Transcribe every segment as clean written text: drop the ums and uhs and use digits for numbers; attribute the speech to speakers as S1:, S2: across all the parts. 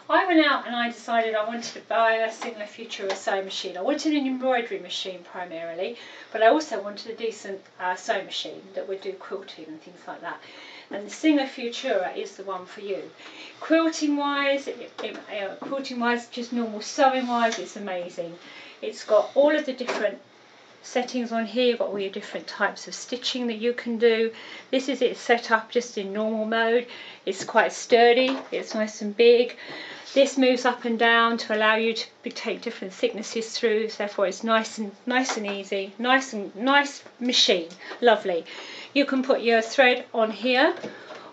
S1: I went out and I decided I wanted to buy a singular Futura sewing machine. I wanted an embroidery machine primarily, but I also wanted a decent sewing machine that would do quilting and things like that. And the singular Futura is the one for you. Quilting wise, just normal sewing wise, it's amazing. It's got all of the different settings on here. You've got all your different types of stitching that you can do. This is it set up just in normal mode. It's quite sturdy, it's nice and big. This moves up and down to allow you to take different thicknesses through, therefore it's nice and easy, nice machine, lovely. You can put your thread on here,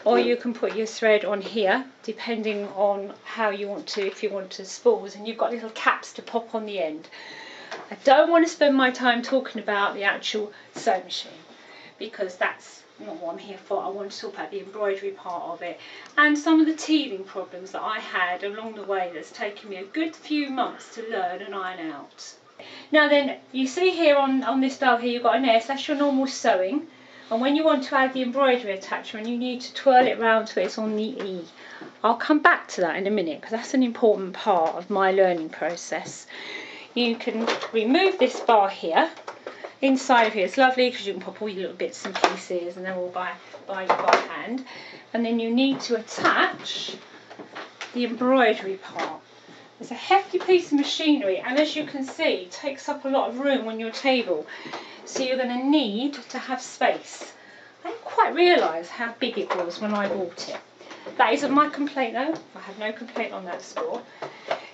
S1: or you can put your thread on here, depending on how you want to, if you want to spools, and you've got little caps to pop on the end. I don't want to spend my time talking about the actual sewing machine, because that's not what I'm here for. I want to talk about the embroidery part of it and some of the teething problems that I had along the way that's taken me a good few months to learn and iron out. Now then, you see here on this dial here you've got an S, that's your normal sewing, and when you want to add the embroidery attachment you need to twirl it round so it's on the E. I'll come back to that in a minute because that's an important part of my learning process. You can remove this bar here. Inside of here it's lovely because you can pop all your little bits and pieces and they're all by hand. And then you need to attach the embroidery part. It's a hefty piece of machinery, and as you can see it takes up a lot of room on your table. So you're going to need to have space. I didn't quite realise how big it was when I bought it. That isn't my complaint though, I have no complaint on that score.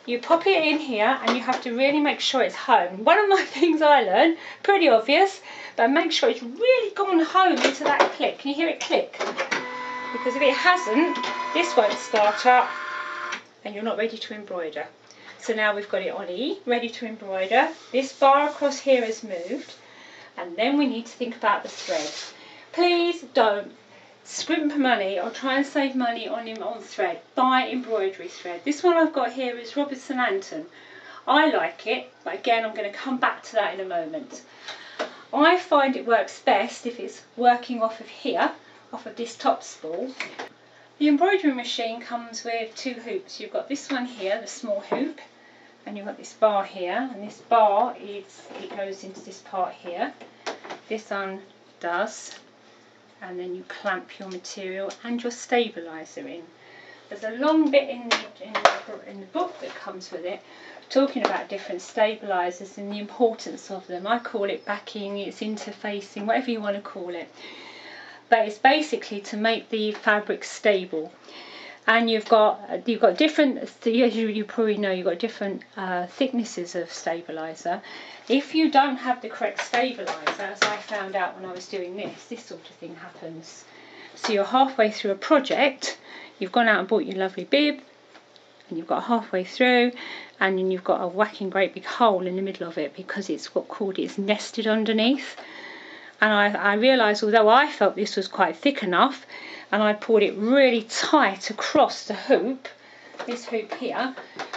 S1: You pop it in here and you have to really make sure it's home. One of my things I learned, pretty obvious, but make sure it's really gone home into that click. Can you hear it click? Because if it hasn't, this won't start up and you're not ready to embroider. So now we've got it on E, ready to embroider. This bar across here is moved, and then we need to think about the thread. Please don't scrimp money or try and save money on thread. Buy embroidery thread. This one I've got here is Robinson Anton. I like it, but again I'm going to come back to that in a moment. I find it works best if it's working off of here, off of this top spool. The embroidery machine comes with two hoops. You've got this one here, the small hoop, and you've got this bar here, and this bar it goes into this part here. This undoes, and then you clamp your material and your stabiliser in. There's a long bit in the book that comes with it talking about different stabilisers and the importance of them. I call it backing, it's interfacing, whatever you want to call it. But it's basically to make the fabric stable. And you've got different, as you probably know, you've got different thicknesses of stabiliser. If you don't have the correct stabiliser, as I found out when I was doing this sort of thing happens. So you're halfway through a project, you've gone out and bought your lovely bib, and you've got halfway through, and then you've got a whacking great big hole in the middle of it because it's it's nested underneath. And I realised, although I felt this was quite thick enough, and I pulled it really tight across the hoop, this hoop here,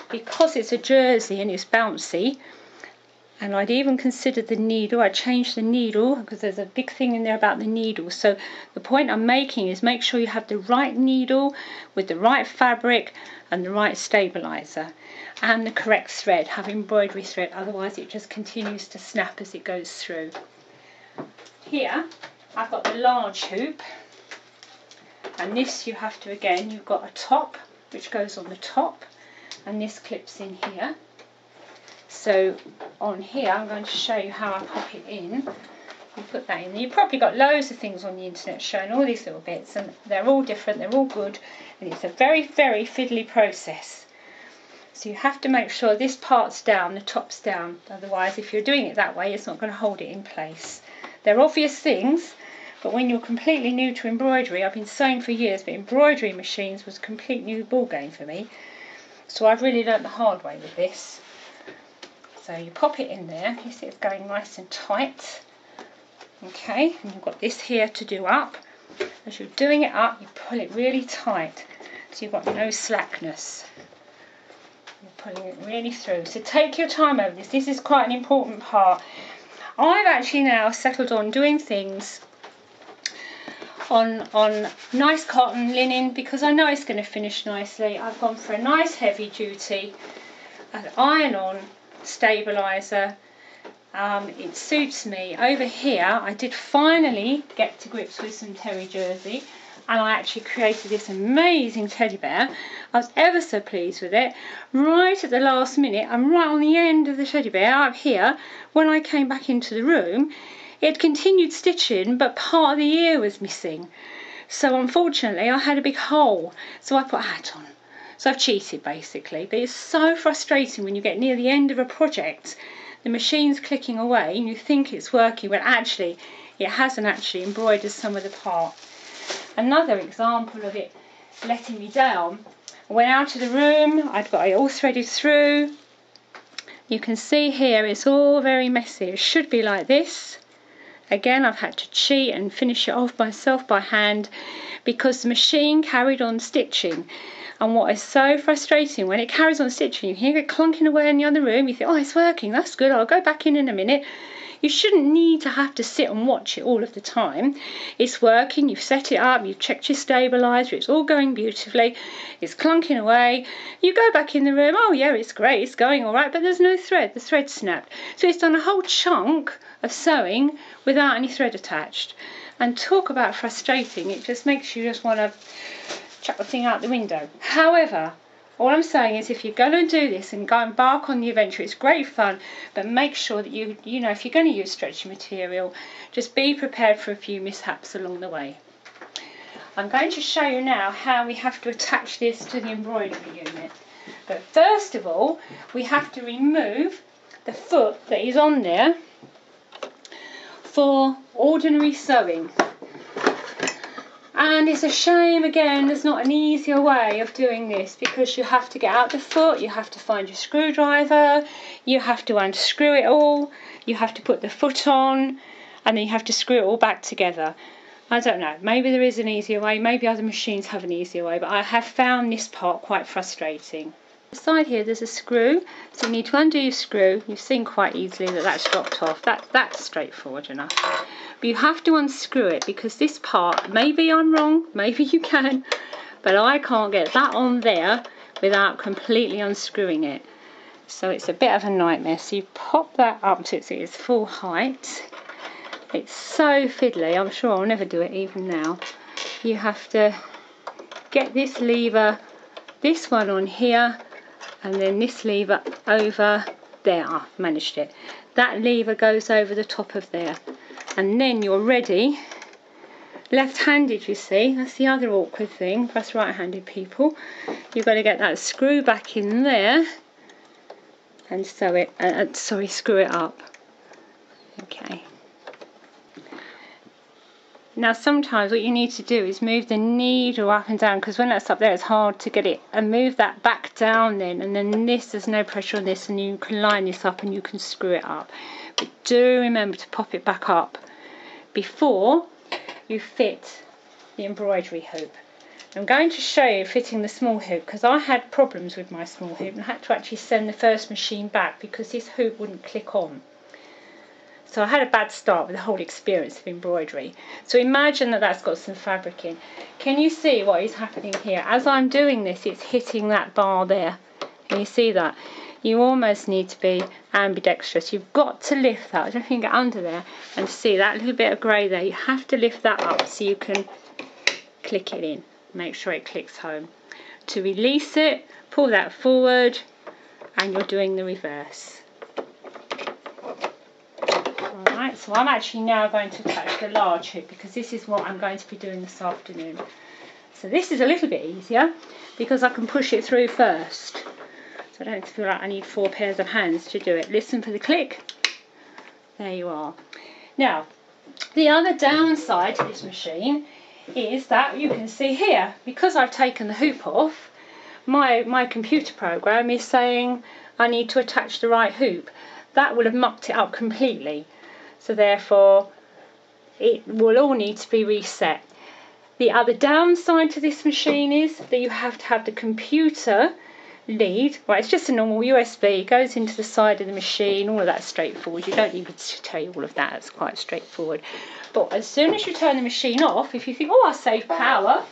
S1: because it's a jersey and it's bouncy, and I'd even considered the needle. I changed the needle because there's a big thing in there about the needle. So the point I'm making is make sure you have the right needle with the right fabric and the right stabiliser and the correct thread. Have embroidery thread, otherwise it just continues to snap as it goes through. Here I've got the large hoop, and this you have to, again, you've got a top which goes on the top, and this clips in here. So on here I'm going to show you how I pop it in. You put that in. You've probably got loads of things on the internet showing all these little bits, and they're all different, they're all good, and it's a very, very fiddly process. So you have to make sure this part's down, the top's down, otherwise if you're doing it that way it's not going to hold it in place. They're obvious things, but when you're completely new to embroidery, I've been sewing for years, but embroidery machines was a complete new ball game for me. So I've really learnt the hard way with this. So you pop it in there, you see it's going nice and tight. Okay, and you've got this here to do up. As you're doing it up, you pull it really tight, so you've got no slackness. You're pulling it really through. So take your time over this. This is quite an important part. I've actually now settled on doing things on nice cotton linen because I know it's going to finish nicely. I've gone for a nice heavy duty iron-on stabiliser. It suits me. Over here I did finally get to grips with some terry jersey, and I actually created this amazing teddy bear. I was ever so pleased with it. Right at the last minute, I'm right on the end of the teddy bear up here. When I came back into the room, it continued stitching, but part of the ear was missing. So unfortunately I had a big hole, so I put a hat on. So I've cheated basically, but it's so frustrating when you get near the end of a project, the machine's clicking away and you think it's working when actually it hasn't actually embroidered some of the part. Another example of it letting me down, I went out of the room, I'd got it all threaded through. You can see here it's all very messy. It should be like this. Again, I've had to cheat and finish it off myself by hand because the machine carried on stitching. And what is so frustrating, when it carries on stitching, you hear it clunking away in the other room, you think, oh, it's working, that's good, I'll go back in a minute. You shouldn't need to have to sit and watch it all of the time. It's working, you've set it up, you've checked your stabiliser, it's all going beautifully, it's clunking away. You go back in the room, oh yeah, it's great, it's going all right, but there's no thread, the thread's snapped. So it's done a whole chunk of sewing without any thread attached. And talk about frustrating, it just makes you just want to chuck the thing out the window. However, all I'm saying is if you're going to do this and go embark on the adventure, it's great fun, but make sure that you know, if you're going to use stretchy material, just be prepared for a few mishaps along the way. I'm going to show you now how we have to attach this to the embroidery unit. But first of all, we have to remove the foot that is on there for ordinary sewing. And it's a shame, again, there's not an easier way of doing this because you have to get out the foot, you have to find your screwdriver, you have to unscrew it all, you have to put the foot on, and then you have to screw it all back together. I don't know, maybe there is an easier way, maybe other machines have an easier way, but I have found this part quite frustrating. Beside here there's a screw, so you need to undo your screw. You've seen quite easily that that's dropped off. That's straightforward enough. But you have to unscrew it because this part, maybe I'm wrong, maybe you can, but I can't get that on there without completely unscrewing it. So it's a bit of a nightmare. So you pop that up to its full height. It's so fiddly, I'm sure I'll never do it even now. You have to get this lever, this one on here, and then this lever over there. I've managed it. That lever goes over the top of there, and then you're ready. Left-handed, you see, that's the other awkward thing for us right-handed people. You've got to get that screw back in there and sew it, screw it up. Okay. Now sometimes what you need to do is move the needle up and down, because when that's up there it's hard to get it, and move that back down then, and then this, there's no pressure on this, and you can line this up and you can screw it up. But do remember to pop it back up before you fit the embroidery hoop. I'm going to show you fitting the small hoop because I had problems with my small hoop and had to actually send the first machine back because this hoop wouldn't click on. So I had a bad start with the whole experience of embroidery. So imagine that that's got some fabric in. Can you see what is happening here? As I'm doing this, it's hitting that bar there. Can you see that? You almost need to be ambidextrous. You've got to lift that. I don't know if you can get under there and see that little bit of grey there. You have to lift that up so you can click it in. Make sure it clicks home. To release it, pull that forward, and you're doing the reverse. Alright, so I'm actually now going to attach the large hoop because this is what I'm going to be doing this afternoon. So this is a little bit easier because I can push it through first. So I don't feel like I need 4 pairs of hands to do it. Listen for the click. There you are. Now, the other downside to this machine is that you can see here, because I've taken the hoop off, my computer program is saying I need to attach the right hoop. That will have mucked it up completely. So therefore, it will all need to be reset. The other downside to this machine is that you have to have the computer lead. Right, it's just a normal USB. It goes into the side of the machine. All of that's straightforward. You don't need me to tell you all of that. It's quite straightforward. But as soon as you turn the machine off, if you think, oh, I'll save power,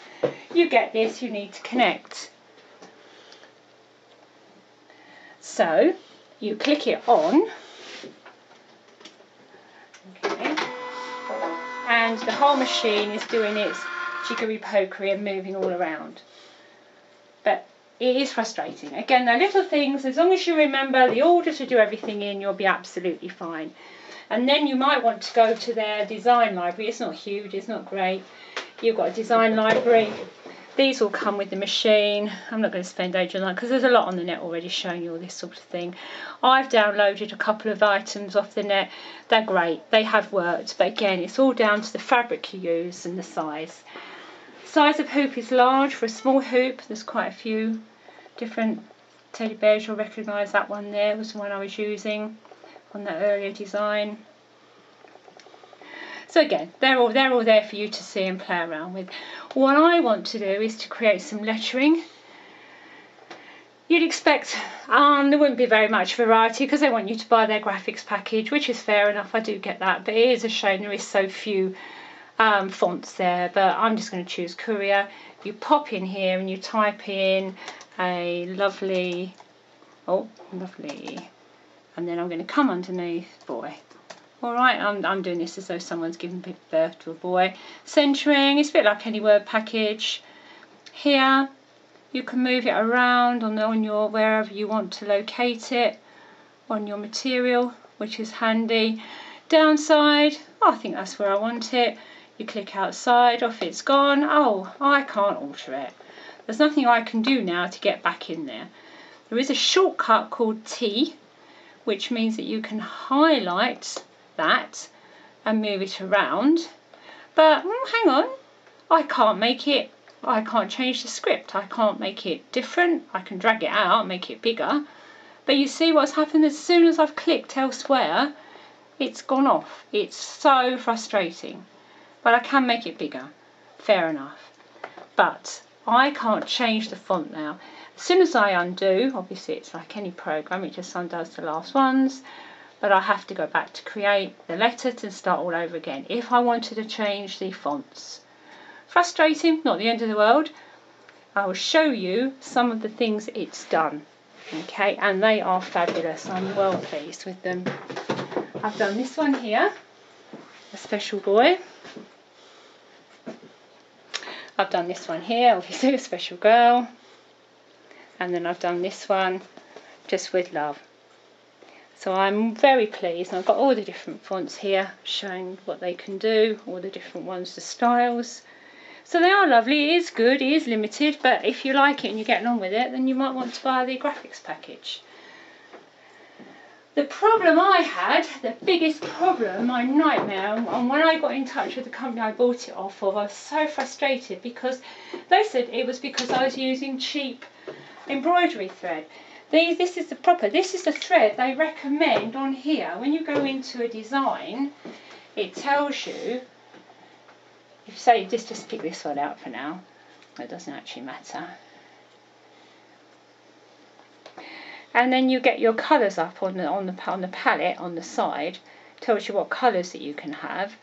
S1: you get this. You need to connect. So you click it on. Okay. And the whole machine is doing its jiggery-pokery and moving all around. But it is frustrating. Again, they're little things. As long as you remember the order to do everything in, you'll be absolutely fine. And then you might want to go to their design library. It's not huge, it's not great. You've got a design library. These all come with the machine. I'm not going to spend ages on that because there's a lot on the net already showing you all this sort of thing. I've downloaded a couple of items off the net. They're great. They have worked. But again, it's all down to the fabric you use and the size. Size of hoop is large for a small hoop. There's quite a few different teddy bears. You'll recognise that one there. It was the one I was using on that earlier design. So again, they're all there for you to see and play around with. What I want to do is to create some lettering. You'd expect there wouldn't be very much variety because they want you to buy their graphics package, which is fair enough. I do get that, but it is a shame there is so few fonts there. But I'm just going to choose Courier. You pop in here and you type in a lovely, and then I'm going to come underneath boy. Alright, I'm doing this as though someone's given birth to a boy. Centering, it's a bit like any word package. Here, you can move it around on your wherever you want to locate it on your material, which is handy. Downside, I think that's where I want it. You click outside, off it's gone. Oh, I can't alter it. There's nothing I can do now to get back in there. There is a shortcut called T, which means that you can highlight that and move it around, but hang on, I can't change the script. I can't make it different. I can drag it out, make it bigger, but you see what's happened as soon as I've clicked elsewhere, it's gone off. It's so frustrating, but I can make it bigger, fair enough, but I can't change the font now. As soon as I undo, obviously it's like any program, it just undoes the last ones. But I have to go back to create the letter to start all over again if I wanted to change the fonts. Frustrating, not the end of the world. I will show you some of the things it's done. Okay, and they are fabulous. I'm well pleased with them. I've done this one here, a special boy. I've done this one here, obviously a special girl. And then I've done this one, just with love. So I'm very pleased. I've got all the different fonts here showing what they can do, all the different ones, the styles. So they are lovely. It is good, it is limited, but if you like it and you're getting on with it, then you might want to buy the graphics package. The problem I had, the biggest problem, my nightmare, and when I got in touch with the company I bought it off of, I was so frustrated because they said it was because I was using cheap embroidery thread. This is the thread they recommend on here. When you go into a design, it tells you, if you say just pick this one out for now, it doesn't actually matter. And then you get your colours up on the palette on the side, it tells you what colours that you can have.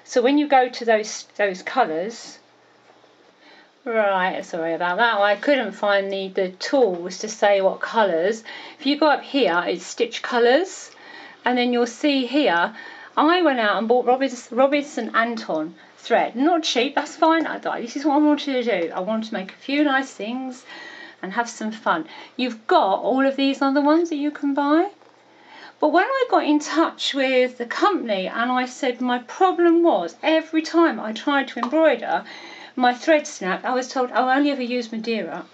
S1: So when you go to those colours, right, sorry about that, I couldn't find the tools to say what colours. If you go up here, it's stitch colours, and then you'll see here, I went out and bought Robinson Anton thread. Not cheap, that's fine. This is what I wanted to do. I wanted to make a few nice things and have some fun. You've got all of these other ones that you can buy. But when I got in touch with the company and I said my problem was every time I tried to embroider, my thread snapped, I was told I'll only ever use Madeira,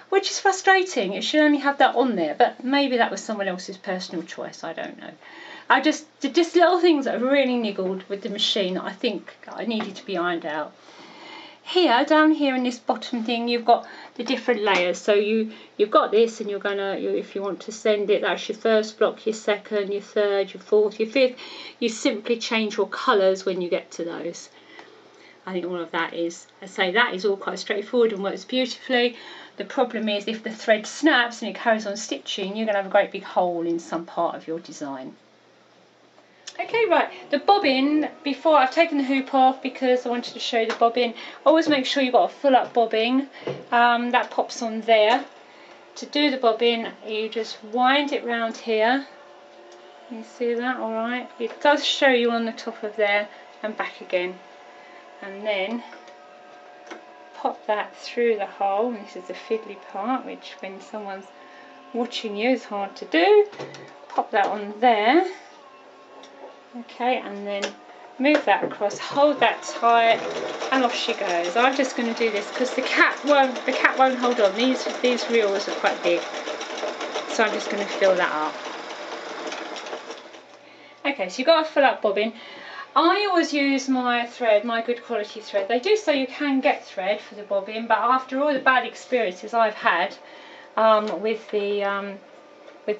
S1: which is frustrating. It should only have that on there, but maybe that was someone else's personal choice, I don't know. Just little things that really niggled with the machine that I think I needed to be ironed out. Here, down here in this bottom thing, you've got the different layers. So you've got this, and you're gonna, if you want to send it, that's your first block, your second, your third, your fourth, your fifth. You simply change your colours when you get to those. I think all of that is, I say, that is all quite straightforward and works beautifully. The problem is if the thread snaps and it carries on stitching, you're going to have a great big hole in some part of your design. Okay, right, the bobbin, before I've taken the hoop off because I wanted to show you the bobbin, always make sure you've got a full up bobbin, that pops on there. To do the bobbin, you just wind it round here. You see that, alright? It does show you on the top of there and back again. And then pop that through the hole, and this is the fiddly part, which when someone's watching you is hard to do. Pop that on there. Okay, and then move that across, hold that tight, and off she goes. I'm just going to do this because the cat won't hold on. These reels are quite big, so I'm just going to fill that up. Okay, so you've got a full up bobbin. I always use my thread, my good quality thread. They do say you can get thread for the bobbin, but after all the bad experiences I've had with the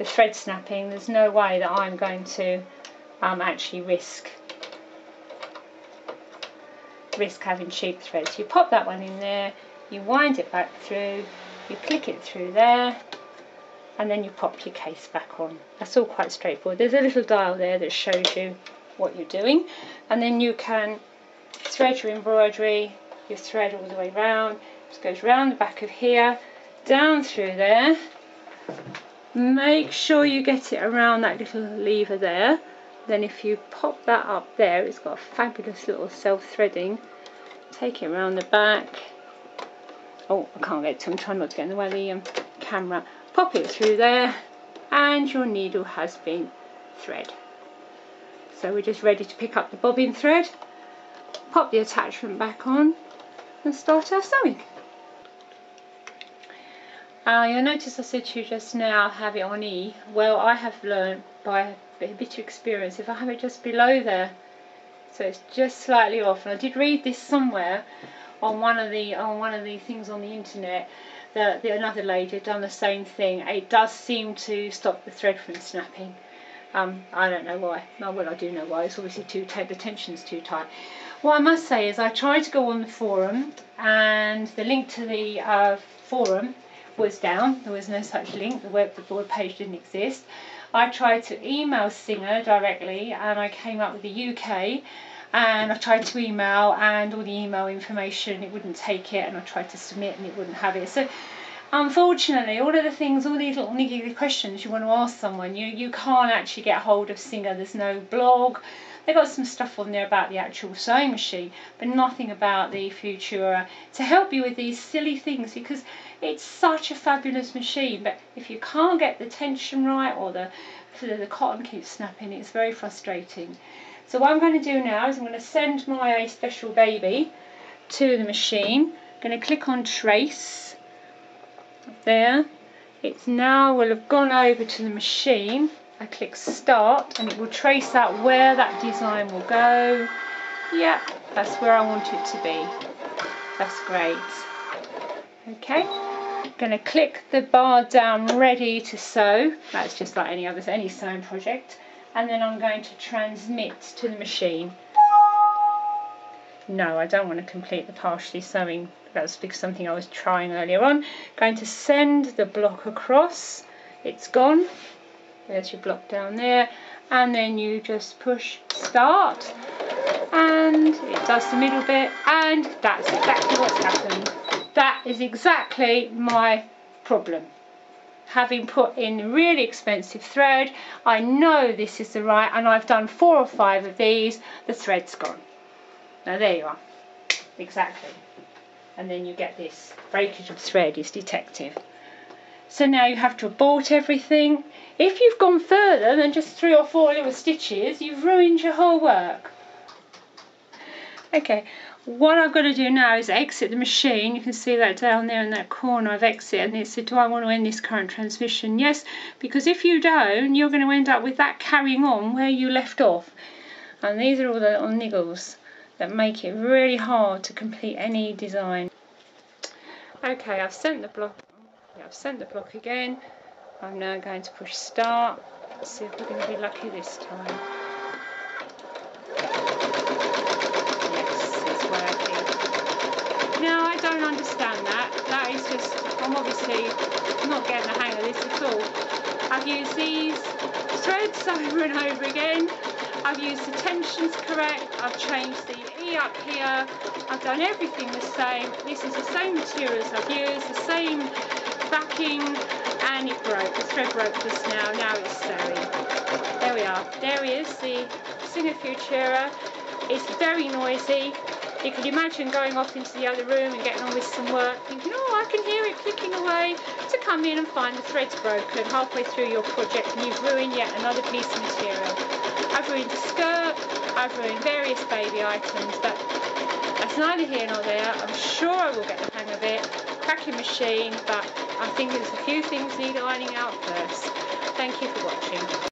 S1: thread snapping, there's no way that I'm going to actually risk having cheap thread. So you pop that one in there, you wind it back through, you click it through there, and then you pop your case back on. That's all quite straightforward. There's a little dial there that shows you what you're doing, and then you can thread your embroidery, your thread all the way round. Just goes round the back of here, down through there. Make sure you get it around that little lever there. Then if you pop that up there, it's got a fabulous little self-threading. Take it around the back. Oh, I can't get to, I'm trying not to get in the way of the camera. Pop it through there, and your needle has been thread. So we're just ready to pick up the bobbin thread, pop the attachment back on, and start our sewing. You'll notice I said to you just now, have it on E. Well, I have learned by a bit of experience, if I have it just below there, so it's just slightly off. And I did read this somewhere on one of the things on the internet that another lady had done the same thing. It does seem to stop the thread from snapping. I don't know why. No, well, I do know why. It's obviously the tension's too tight. What I must say is I tried to go on the forum, and the link to the forum was down. There was no such link. The web page didn't exist. I tried to email Singer directly, and I came up with the UK, and I tried to email, and all the email information, it wouldn't take it, and I tried to submit and it wouldn't have it. So unfortunately, all of the things, all these little niggly questions you want to ask someone, you can't actually get hold of Singer. There's no blog. They've got some stuff on there about the actual sewing machine, but nothing about the Futura to help you with these silly things, because it's such a fabulous machine, but if you can't get the tension right, or the cotton keeps snapping, it's very frustrating. So what I'm going to do now is I'm going to send my special baby to the machine. I'm going to click on trace there. It's now will have gone over to the machine. I click start, and it will trace out where that design will go. Yeah, that's where I want it to be. That's great. Okay, I'm going to click the bar down, ready to sew. That's just like any sewing project. And then I'm going to transmit to the machine. No, I don't want to complete the partially sewing. That's because something I was trying earlier on. Going to send the block across. It's gone. There's your block down there, and then you just push start, and it does the middle bit, and that's exactly what's happened. That is exactly my problem. Having put in really expensive thread, I know this is the right, and I've done 4 or 5 of these, the thread's gone. Now there you are, exactly. And then you get this breakage of thread is detected. So now you have to abort everything. If you've gone further than just 3 or 4 little stitches, you've ruined your whole work. Okay, what I've got to do now is exit the machine. You can see that down there in that corner. I've exited, and it said, do I want to end this current transmission? Yes, because if you don't, you're going to end up with that carrying on where you left off. And these are all the little niggles that make it really hard to complete any design. Okay, I've sent the block. I've sent the block again. I'm now going to push start. Let's see if we're going to be lucky this time. Yes, it's working. Now I don't understand that. That is just, I'm obviously not getting the hang of this at all. I've used these threads over and over again. I've used the tensions correct. I've changed the E up here. I've done everything the same. This is the same materials I've used, the same backing, and it broke. The thread broke just now. Now it's sewing. There we are. There he is, the Singer Futura. It's very noisy. You can imagine going off into the other room and getting on with some work, thinking, oh, I can hear it clicking away, to come in and find the thread's broken halfway through your project and you've ruined yet another piece of material. I've ruined a skirt, I've ruined various baby items, but that's neither here nor there. I'm sure I will get the hang of it. Cracking machine, but I think there's a few things need ironing out first. Thank you for watching.